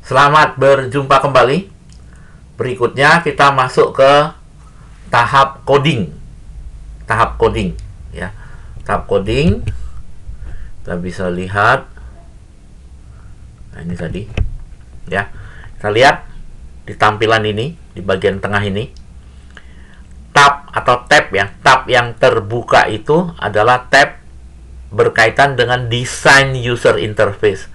Selamat berjumpa kembali. Berikutnya kita masuk ke tahap coding. Tahap coding, ya. Tahap coding. Kita bisa lihat. Nah, ini tadi. Ya. Kita lihat di tampilan ini, di bagian tengah ini. Tab atau tab ya. Tab yang terbuka itu adalah tab berkaitan dengan desain user interface.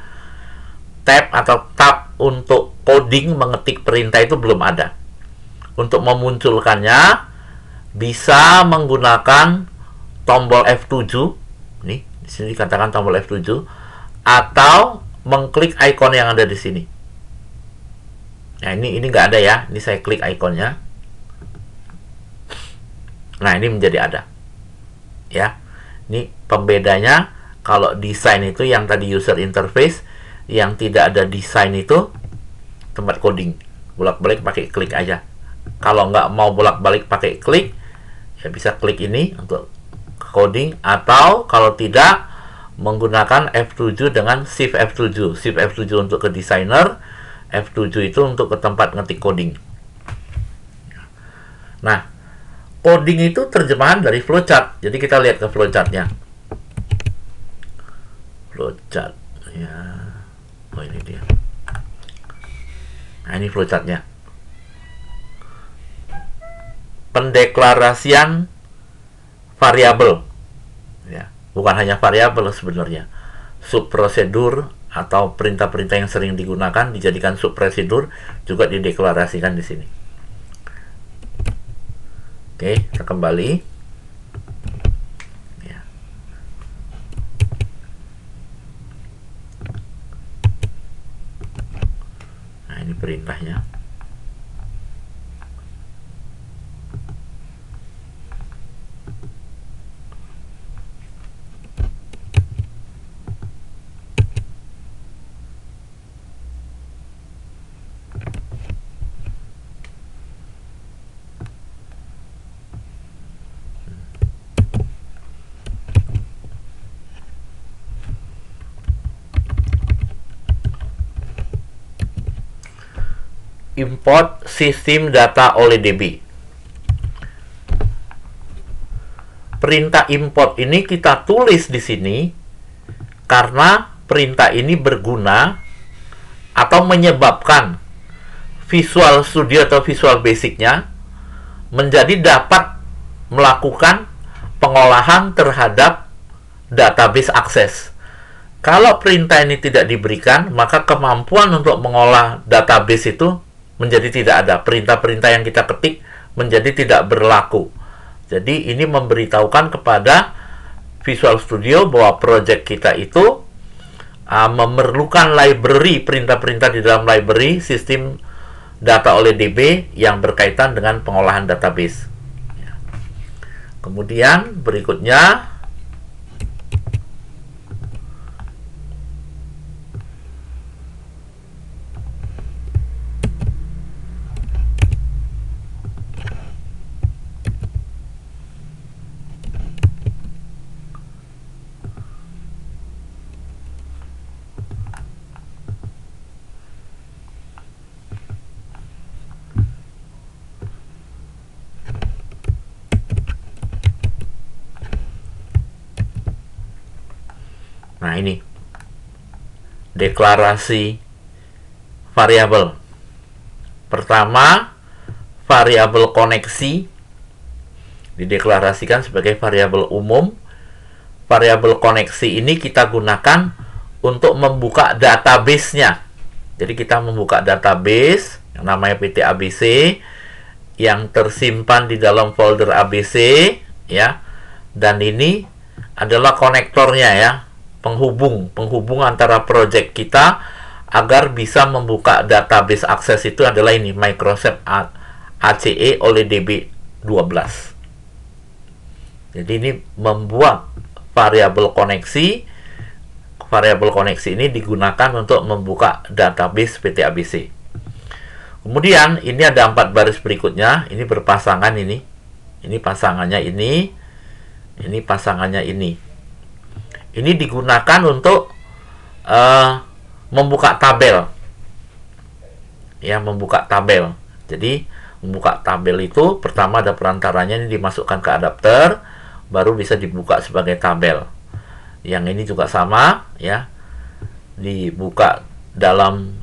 Tab atau tab untuk coding mengetik perintah itu belum ada. Untuk memunculkannya bisa menggunakan tombol F7. Nih, di sini dikatakan tombol F7 atau mengklik ikon yang ada di sini. Nah, ini nggak ada ya. Ini saya klik ikonnya. Nah, ini menjadi ada. Ya. Ini pembedanya. Kalau desain itu yang tadi user interface, yang tidak ada desain itu tempat coding. Bolak-balik pakai klik aja. Kalau nggak mau bolak-balik pakai klik, ya bisa klik ini untuk coding, atau kalau tidak menggunakan F7 dengan Shift F7. Shift F7 untuk ke designer, F7 itu untuk ke tempat ngetik coding. Nah, coding itu terjemahan dari flowchart. Jadi kita lihat ke flowchartnya. Flowchart, ya. Oh, ini dia. Nah, ini flowchartnya. Pendeklarasian variabel. Ya, bukan hanya variabel sebenarnya. Subprosedur atau perintah-perintah yang sering digunakan dijadikan subprosedur juga dideklarasikan di sini. Oke, kita kembali. Ini perintahnya. Import sistem data oleh DB. Perintah import ini kita tulis di sini karena perintah ini berguna atau menyebabkan Visual Studio atau Visual Basic-nya menjadi dapat melakukan pengolahan terhadap database akses. Kalau perintah ini tidak diberikan, maka kemampuan untuk mengolah database itu menjadi tidak ada. Perintah-perintah yang kita ketik menjadi tidak berlaku. Jadi ini memberitahukan kepada Visual Studio bahwa project kita itu memerlukan library, perintah-perintah di dalam library sistem data oleh DB yang berkaitan dengan pengolahan database. Kemudian berikutnya nah ini deklarasi variabel. Pertama, variabel koneksi dideklarasikan sebagai variabel umum. Variabel koneksi ini kita gunakan untuk membuka database-nya. Jadi kita membuka database yang namanya PT ABC yang tersimpan di dalam folder ABC, ya. Dan ini adalah konektornya, ya. Penghubung antara project kita agar bisa membuka database akses itu adalah ini, Microsoft ACE oleh DB12. Jadi ini membuat variabel koneksi. Variabel koneksi ini digunakan untuk membuka database PT ABC. Kemudian ini ada 4 baris berikutnya. Ini berpasangan ini. Ini pasangannya ini. Ini pasangannya ini. Ini digunakan untuk membuka tabel. ya membuka tabel. Jadi membuka tabel itu pertama ada perantaranya, ini dimasukkan ke adapter, baru bisa dibuka sebagai tabel. Yang ini juga sama ya, dibuka dalam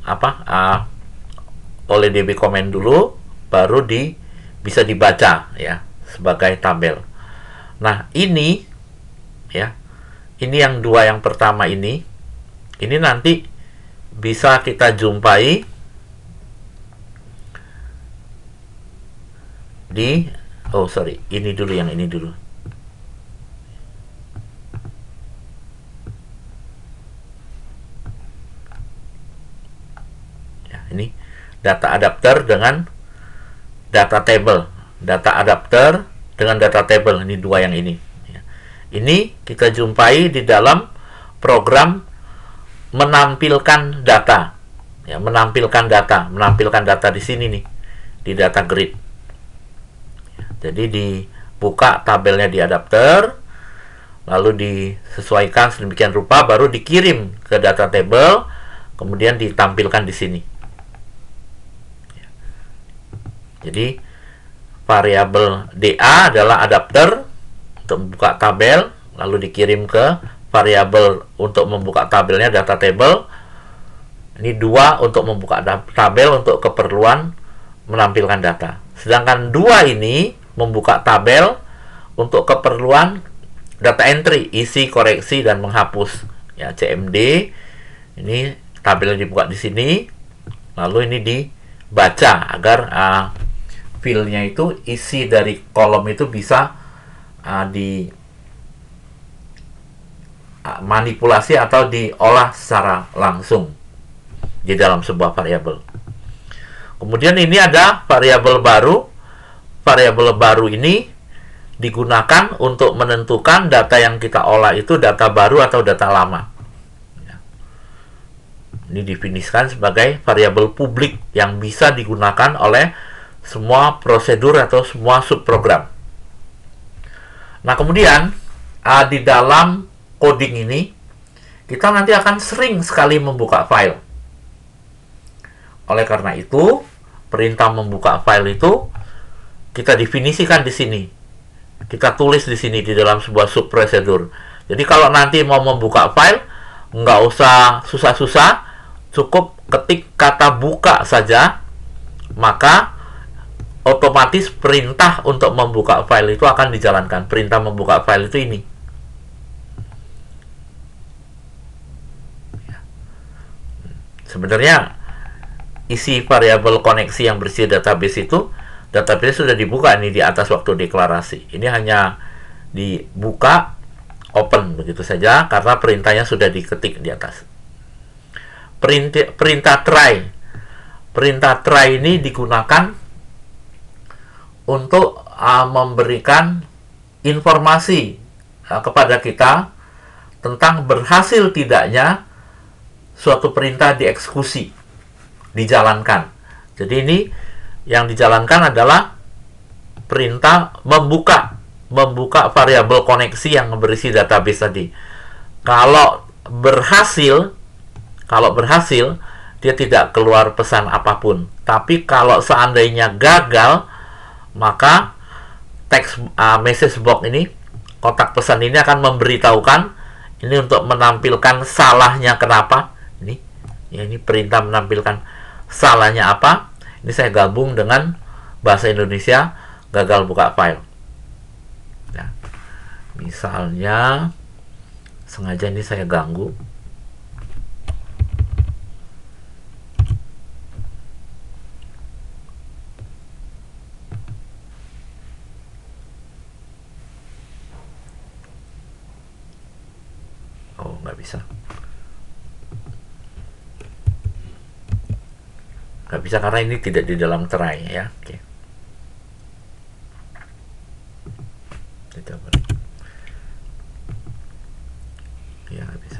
oleh DB comment dulu, baru bisa dibaca ya sebagai tabel. Nah ini ya, ini yang dua yang pertama ini nanti bisa kita jumpai di ini dulu, yang ini dulu. Ya, ini data adapter dengan data table. Data adapter dengan data table, ini dua yang ini. Ya. Ini kita jumpai di dalam program menampilkan data. Ya, menampilkan data di sini nih, di data grid. Jadi dibuka tabelnya di adapter, lalu disesuaikan sedemikian rupa, baru dikirim ke data table, kemudian ditampilkan di sini. Jadi variabel DA adalah adapter untuk membuka tabel, lalu dikirim ke variabel untuk membuka tabelnya data table. Ini dua untuk membuka tabel untuk keperluan menampilkan data. Sedangkan dua ini membuka tabel untuk keperluan data entry, isi, koreksi, dan menghapus. Ya, CMD. Ini tabelnya dibuka di sini, lalu ini dibaca agar filenya itu, isi dari kolom itu bisa dimanipulasi atau diolah secara langsung di dalam sebuah variabel. Kemudian ini ada variabel baru. Variabel baru ini digunakan untuk menentukan data yang kita olah itu data baru atau data lama. Ini definisikan sebagai variabel publik yang bisa digunakan oleh semua prosedur atau semua subprogram. Nah, kemudian di dalam coding ini kita nanti akan sering sekali membuka file. Oleh karena itu, perintah membuka file itu kita definisikan di sini. Kita tulis di sini di dalam sebuah subprosedur. Jadi kalau nanti mau membuka file, nggak usah susah-susah, cukup ketik kata buka saja, maka otomatis perintah untuk membuka file itu akan dijalankan. Perintah membuka file itu ini. Sebenarnya isi variabel koneksi yang berisi database itu, database sudah dibuka ini di atas waktu deklarasi. Ini hanya dibuka, open begitu saja, karena perintahnya sudah diketik di atas. Perintah try. Perintah try ini digunakan untuk memberikan informasi kepada kita tentang berhasil tidaknya suatu perintah dieksekusi, dijalankan. Jadi ini yang dijalankan adalah perintah membuka variabel koneksi yang berisi database tadi. Kalau berhasil, dia tidak keluar pesan apapun. Tapi kalau seandainya gagal, maka text message box ini, kotak pesan ini akan memberitahukan ini untuk menampilkan salahnya kenapa. Ini perintah menampilkan salahnya apa. Ini saya gabung dengan bahasa Indonesia, gagal buka file. Nah, misalnya sengaja ini saya ganggu. Oh, nggak bisa. Nggak bisa karena ini tidak di dalam try ya. Oke. Coba. Ya, nggak bisa.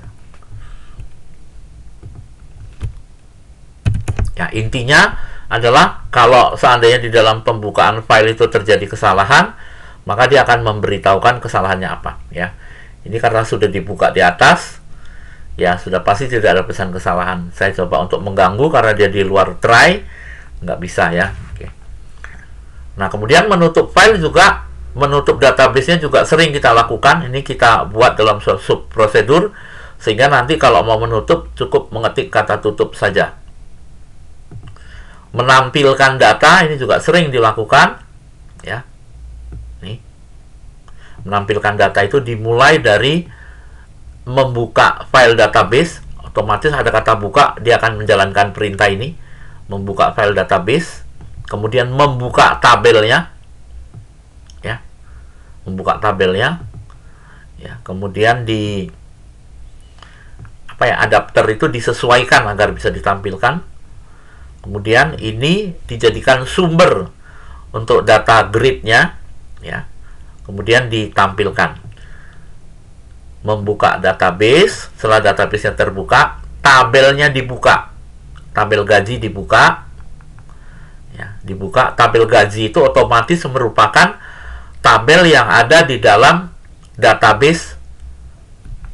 Ya, intinya adalah kalau seandainya di dalam pembukaan file itu terjadi kesalahan, maka dia akan memberitahukan kesalahannya apa ya. Ini karena sudah dibuka di atas, ya sudah pasti tidak ada pesan kesalahan. Saya coba untuk mengganggu karena dia di luar try, nggak bisa ya. Oke. Nah, kemudian menutup file juga, menutup database-nya juga sering kita lakukan. Ini kita buat dalam sub prosedur, sehingga nanti kalau mau menutup cukup mengetik kata tutup saja. Menampilkan data ini juga sering dilakukan ya. Nih. Menampilkan data itu dimulai dari membuka file database, otomatis ada kata buka, dia akan menjalankan perintah ini, membuka file database, kemudian membuka tabelnya, ya, membuka tabelnya, ya, kemudian di adapter itu disesuaikan agar bisa ditampilkan, kemudian ini dijadikan sumber untuk data grid-nya, ya, kemudian ditampilkan. Membuka database, setelah database-nya terbuka, tabelnya dibuka, tabel gaji dibuka, ya, dibuka. Tabel gaji itu otomatis merupakan tabel yang ada di dalam database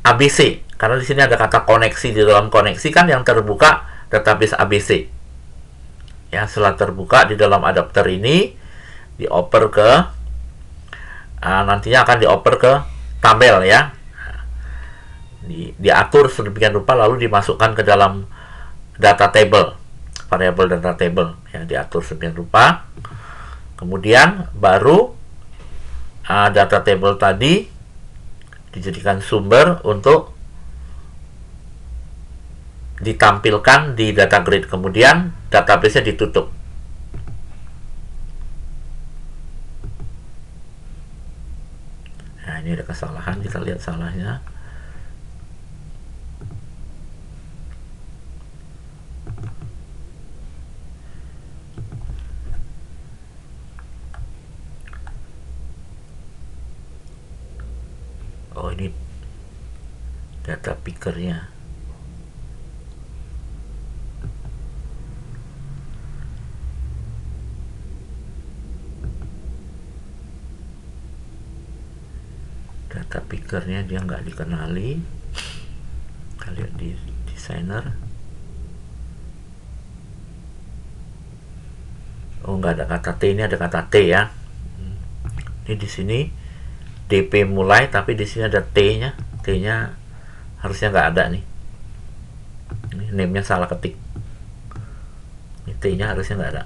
ABC, karena di sini ada kata koneksi, di dalam koneksi kan yang terbuka database ABC. Ya, setelah terbuka di dalam adapter ini dioper ke nantinya akan dioper ke tabel ya. Diatur sedemikian rupa lalu dimasukkan ke dalam data table, variabel data table yang diatur sedemikian rupa. Kemudian baru data table tadi dijadikan sumber untuk ditampilkan di data grid, kemudian database-nya ditutup. Nah, ini ada kesalahan, kita lihat salahnya. Oh, ini data picker-nya. Data picker-nya dia nggak dikenali. Kita lihat di designer. Oh, nggak ada kata T, ini ada kata T ya. Ini di sini DP mulai, tapi di sini ada T-nya. T-nya harusnya nggak ada nih. Ini name-nya salah ketik. Ini T-nya harusnya nggak ada.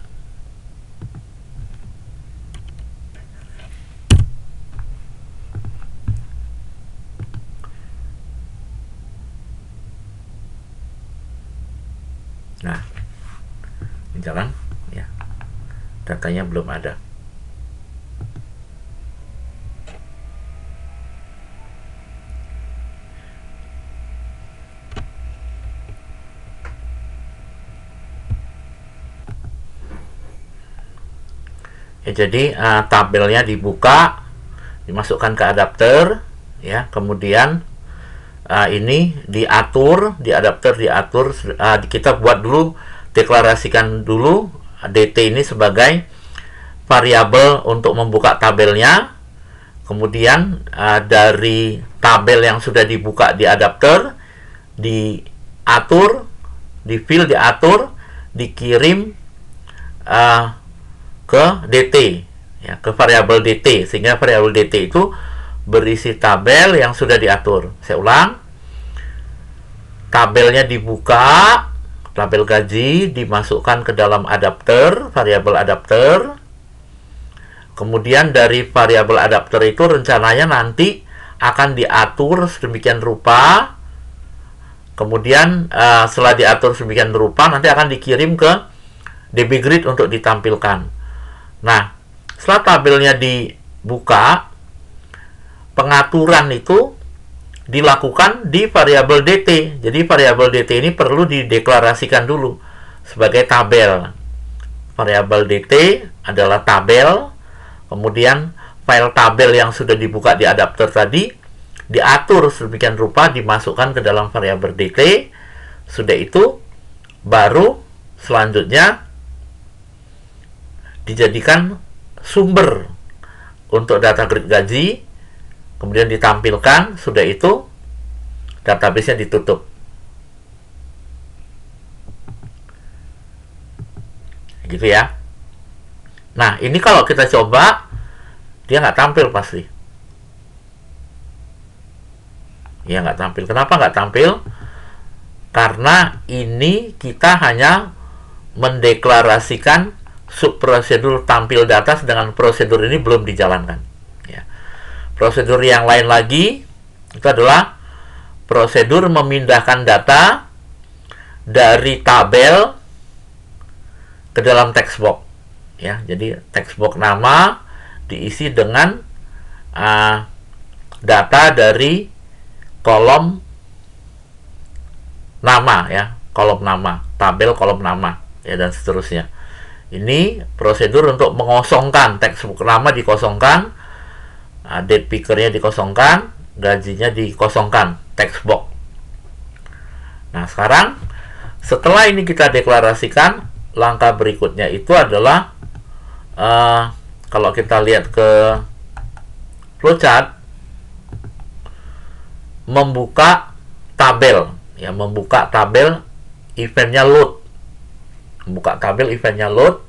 Nah, ini jalan ya. Datanya belum ada. Ya, jadi tabelnya dibuka, dimasukkan ke adapter, ya. Kemudian ini diatur, di adapter diatur. Kita buat dulu, deklarasikan dulu DT ini sebagai variabel untuk membuka tabelnya. Kemudian dari tabel yang sudah dibuka di adapter diatur, di fill diatur, dikirim ke DT, ya, ke variabel DT, sehingga variabel DT itu berisi tabel yang sudah diatur. Saya ulang, tabelnya dibuka, tabel gaji dimasukkan ke dalam adapter, variabel adapter. Kemudian dari variabel adapter itu rencananya nanti akan diatur sedemikian rupa. Kemudian setelah diatur sedemikian rupa, nanti akan dikirim ke DB Grid untuk ditampilkan. Nah, setelah tabelnya dibuka, pengaturan itu dilakukan di variabel DT. Jadi variabel DT ini perlu dideklarasikan dulu sebagai tabel. Variabel DT adalah tabel. Kemudian file tabel yang sudah dibuka di adapter tadi diatur sedemikian rupa, dimasukkan ke dalam variabel DT. Sudah itu baru selanjutnya dijadikan sumber untuk data grid gaji, kemudian ditampilkan. Sudah itu database-nya ditutup. gitu ya. Nah, ini kalau kita coba, dia nggak tampil pasti. Ya, nggak tampil. Kenapa nggak tampil? Karena ini kita hanya mendeklarasikan subprosedur tampil data, sedangkan prosedur ini belum dijalankan. Ya. Prosedur yang lain lagi itu adalah prosedur memindahkan data dari tabel ke dalam text box. Ya, jadi text box nama diisi dengan data dari kolom nama, ya, kolom nama, tabel kolom nama, ya, dan seterusnya. Ini prosedur untuk mengosongkan text box nama, dikosongkan, date picker-nya dikosongkan, gajinya dikosongkan, text box. Nah, sekarang setelah ini kita deklarasikan, langkah berikutnya itu adalah kalau kita lihat ke flowchart, membuka tabel, ya, membuka tabel eventnya load, membuka tabel eventnya load.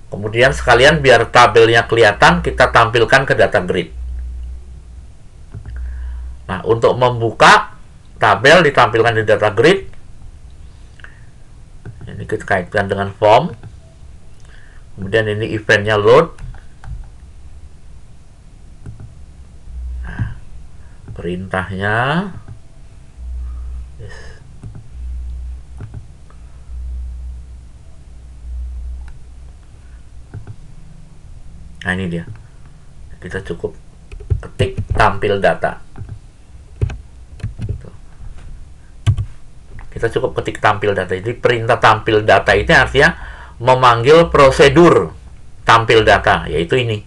Kemudian sekalian biar tabelnya kelihatan, kita tampilkan ke data grid. Nah, untuk membuka tabel ditampilkan di data grid, ini kita kaitkan dengan form. Kemudian ini eventnya load. Nah, perintahnya, yes. Nah, ini dia. Kita cukup ketik tampil data. Kita cukup ketik tampil data. Jadi perintah tampil data itu artinya memanggil prosedur tampil data, yaitu ini.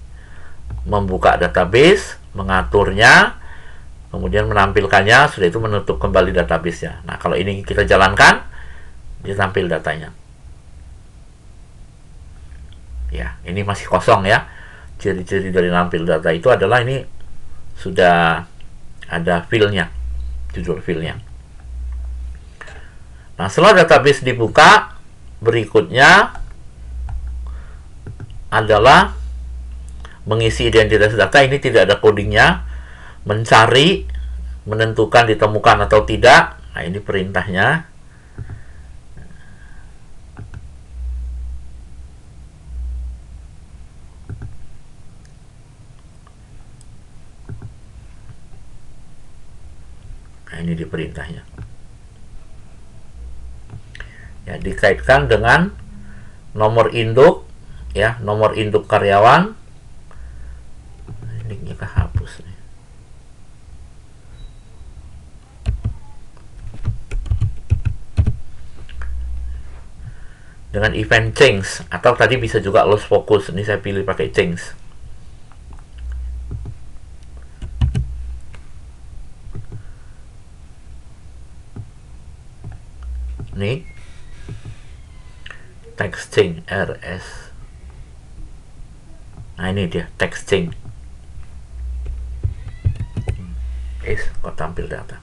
Membuka database, mengaturnya, kemudian menampilkannya, sudah itu menutup kembali database-nya. Nah, kalau ini kita jalankan, dia tampil datanya. Ya, ini masih kosong ya. Ciri-ciri dari nampil data itu adalah ini sudah ada file-nya, judul file-nya. Nah, setelah database dibuka, berikutnya adalah mengisi identitas data. Ini tidak ada codingnya. Mencari, menentukan ditemukan atau tidak. Nah, ini perintahnya. Nah, ini di perintahnya. Ya, dikaitkan dengan nomor induk, ya, nomor induk karyawan. Ini kita hapus nih. Dengan event change, atau tadi bisa juga lost focus. Ini saya pilih pakai change. Nih, text change RS. Nah, ini dia text change. Kok tampil data.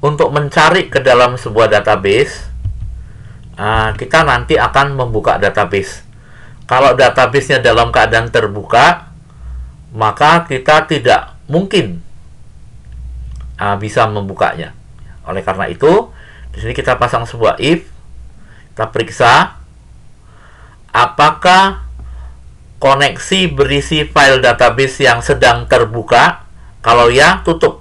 Untuk mencari ke dalam sebuah database, kita nanti akan membuka database. Kalau database-nya dalam keadaan terbuka, maka kita tidak mungkin bisa membukanya. Oleh karena itu, di sini kita pasang sebuah if, kita periksa apakah koneksi berisi file database yang sedang terbuka. Kalau ya, tutup.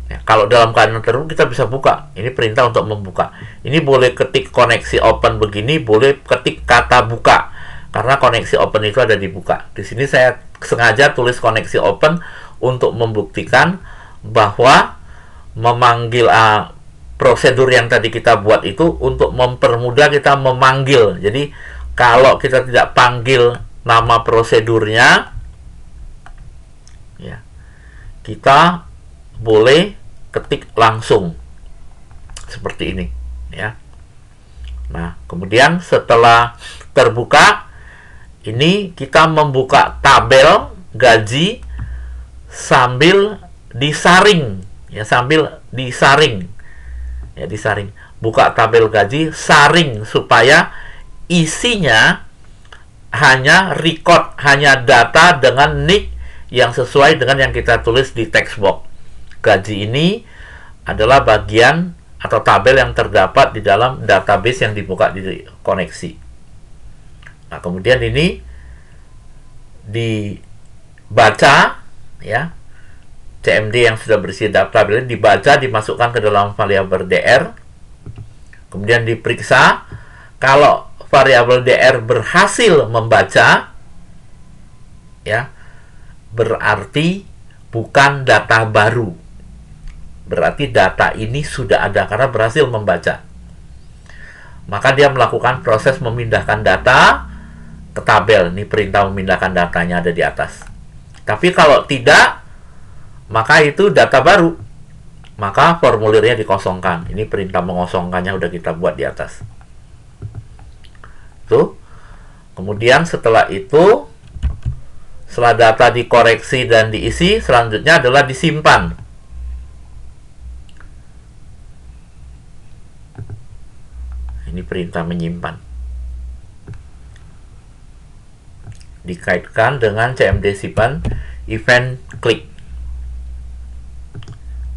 Ya, kalau dalam keadaan terbuka, kita bisa buka. Ini perintah untuk membuka. Ini boleh ketik koneksi open begini, boleh ketik kata buka, karena koneksi open itu ada di buka. Di sini saya sengaja tulis koneksi open untuk membuktikan bahwa memanggil prosedur yang tadi kita buat itu untuk mempermudah kita memanggil. Jadi kalau kita tidak panggil nama prosedurnya, ya, kita boleh ketik langsung seperti ini ya. Nah, kemudian setelah terbuka, ini kita membuka tabel gaji sambil disaring ya, sambil disaring ya, disaring. Buka tabel gaji, saring supaya isinya hanya record, hanya data dengan nick yang sesuai dengan yang kita tulis di text box. Gaji ini adalah bagian atau tabel yang terdapat di dalam database yang dibuka di koneksi. Nah, kemudian ini dibaca ya, CMD yang sudah berisi tabel ini dibaca, dimasukkan ke dalam variabel DR, kemudian diperiksa. Kalau variabel DR berhasil membaca ya, berarti bukan data baru, berarti data ini sudah ada karena berhasil membaca. Maka dia melakukan proses memindahkan data ke tabel. Ini perintah memindahkan datanya ada di atas. Tapi kalau tidak, maka itu data baru, maka formulirnya dikosongkan. Ini perintah mengosongkannya udah kita buat di atas. Tuh. Kemudian setelah itu, setelah data dikoreksi dan diisi, selanjutnya adalah disimpan. Ini perintah menyimpan. Dikaitkan dengan CMD simpan event klik.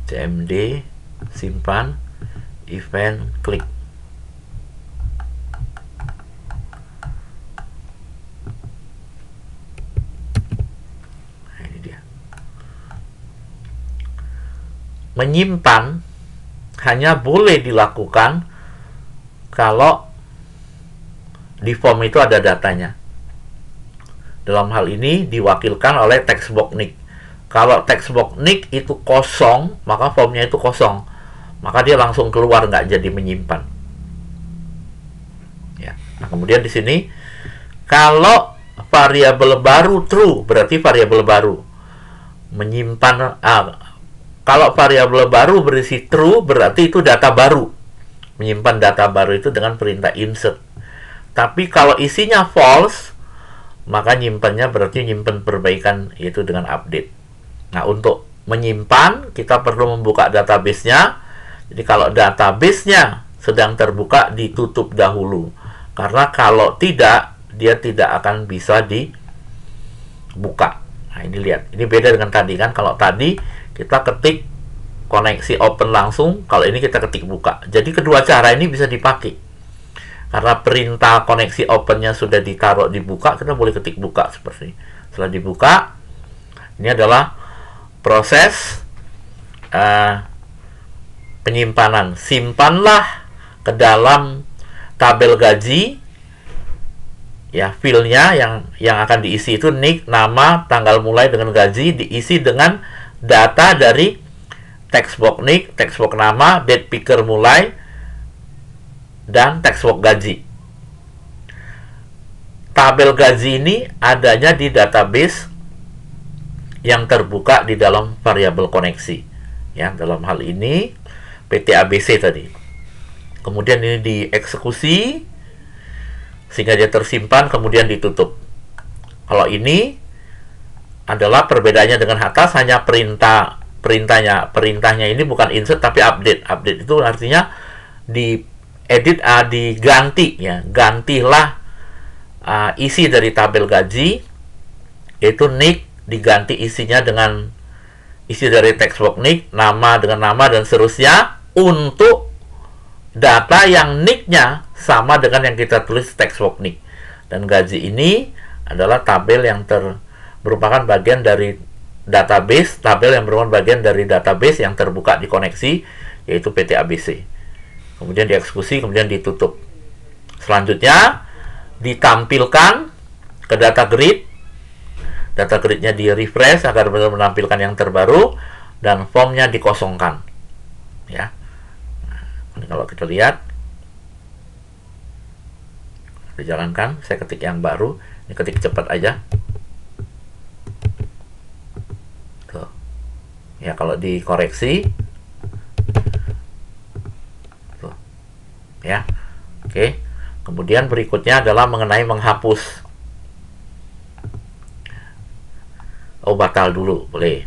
CMD simpan event klik. Nah, ini dia. Menyimpan hanya boleh dilakukan kalau di form itu ada datanya. Dalam hal ini diwakilkan oleh text box nick. Kalau text box nick itu kosong, maka formnya itu kosong. Maka dia langsung keluar, nggak jadi menyimpan. Ya. Nah, kemudian di sini, kalau variabel baru true, berarti variabel baru. Menyimpan, kalau variabel baru berisi true, berarti itu data baru. Menyimpan data baru itu dengan perintah insert. Tapi kalau isinya false, maka nyimpannya berarti nyimpan perbaikan, yaitu dengan update. Nah, untuk menyimpan, kita perlu membuka database-nya. Jadi, kalau database-nya sedang terbuka, ditutup dahulu. Karena kalau tidak, dia tidak akan bisa dibuka. Nah, ini lihat. Ini beda dengan tadi kan. Kalau tadi, kita ketik koneksi open langsung. Kalau ini kita ketik buka. Jadi, kedua cara ini bisa dipakai. Karena perintah koneksi open-nya sudah ditaruh dibuka, kita boleh ketik buka seperti ini. Setelah dibuka, ini adalah proses penyimpanan. Simpanlah ke dalam tabel gaji ya, filenya yang akan diisi itu nick, nama, tanggal mulai dengan gaji, diisi dengan data dari text box nick, text box nama, date picker mulai, dan text box gaji. Tabel gaji ini adanya di database yang terbuka di dalam variabel koneksi. Ya, dalam hal ini PT ABC tadi. Kemudian ini dieksekusi sehingga dia tersimpan, kemudian ditutup. Kalau ini adalah perbedaannya dengan atas, hanya perintahnya ini bukan insert tapi update. Update itu artinya diganti ya, gantilah isi dari tabel gaji, yaitu nick diganti isinya dengan isi dari text box nick, nama dengan nama, dan seterusnya, untuk data yang nicknya sama dengan yang kita tulis text box nick. Dan gaji ini adalah tabel yang merupakan bagian dari database, tabel yang merupakan bagian dari database yang terbuka di koneksi, yaitu PT ABC. Kemudian dieksekusi, kemudian ditutup. Selanjutnya ditampilkan ke data grid. Data gridnya di refresh agar benar menampilkan yang terbaru, dan formnya dikosongkan. Ya. Nah, ini kalau kita lihat, dijalankan. Saya ketik yang baru. Ini ketik cepat aja. Tuh. Ya, kalau dikoreksi tuh, ya. Oke. Kemudian berikutnya adalah mengenai menghapus. Oh, batal dulu, boleh.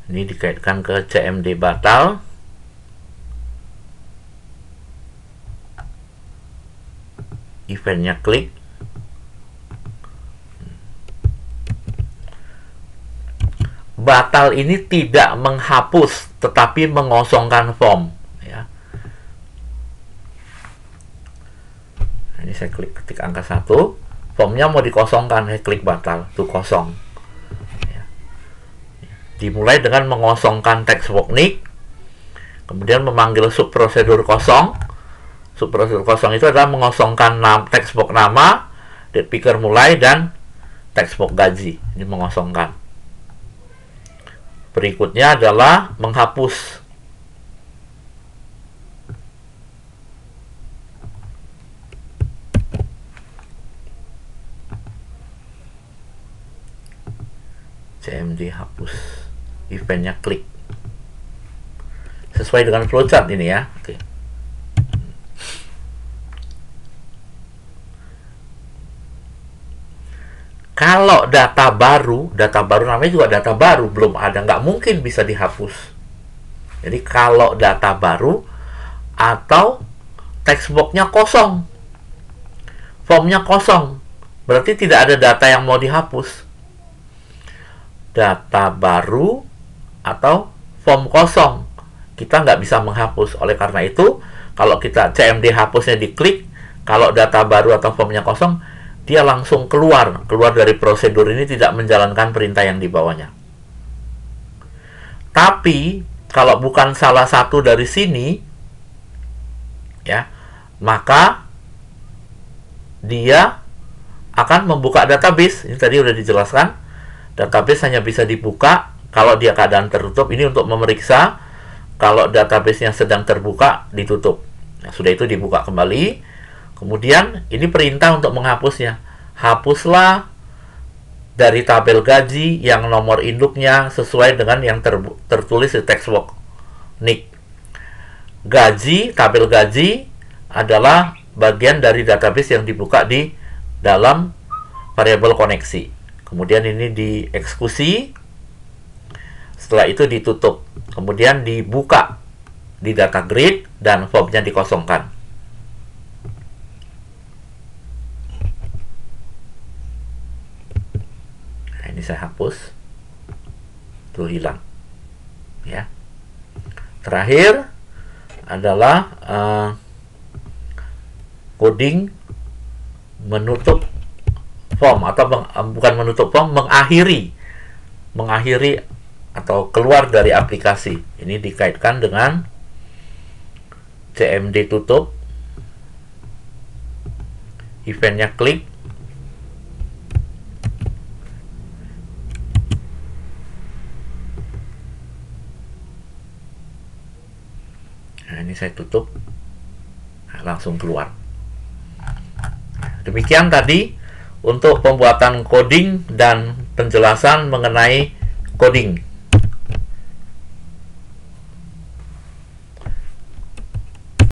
Ini dikaitkan ke CMD batal. Eventnya klik. Batal ini tidak menghapus, tetapi mengosongkan form. Ya. Ini saya klik ketik angka 1. Formnya mau dikosongkan, saya klik batal. Itu kosong. Dimulai dengan mengosongkan text box nick, kemudian memanggil subprosedur kosong. Subprosedur kosong itu adalah mengosongkan text box nama, date picker mulai, dan text box gaji. Ini mengosongkan. Berikutnya adalah menghapus. CMD hapus. Eventnya klik. Sesuai dengan flowchart ini ya. Oke. Kalau data baru namanya juga data baru, belum ada, nggak mungkin bisa dihapus. Jadi kalau data baru atau text box-nya kosong, formnya kosong, berarti tidak ada data yang mau dihapus. Data baru atau form kosong, kita nggak bisa menghapus. Oleh karena itu, kalau kita CMD hapusnya diklik, kalau data baru atau formnya kosong, dia langsung keluar dari prosedur ini, tidak menjalankan perintah yang dibawanya. Tapi kalau bukan salah satu dari sini, ya, maka dia akan membuka database. Ini tadi udah dijelaskan. Database hanya bisa dibuka kalau dia keadaan tertutup. Ini untuk memeriksa kalau database-nya sedang terbuka, ditutup. Nah, sudah itu dibuka kembali. Kemudian ini perintah untuk menghapusnya. Hapuslah dari tabel gaji yang nomor induknya sesuai dengan yang tertulis di text box nick. Gaji, tabel gaji adalah bagian dari database yang dibuka di dalam variabel koneksi. Kemudian ini dieksekusi. Setelah itu ditutup. Kemudian dibuka di data grid dan formnya dikosongkan. Nah, ini saya hapus. Tuh hilang. Ya. Terakhir adalah coding menutup form, atau bukan menutup form, mengakhiri atau keluar dari aplikasi. Ini dikaitkan dengan CMD tutup, eventnya klik, nah ini saya tutup, nah, langsung keluar. Demikian tadi untuk pembuatan coding dan penjelasan mengenai coding.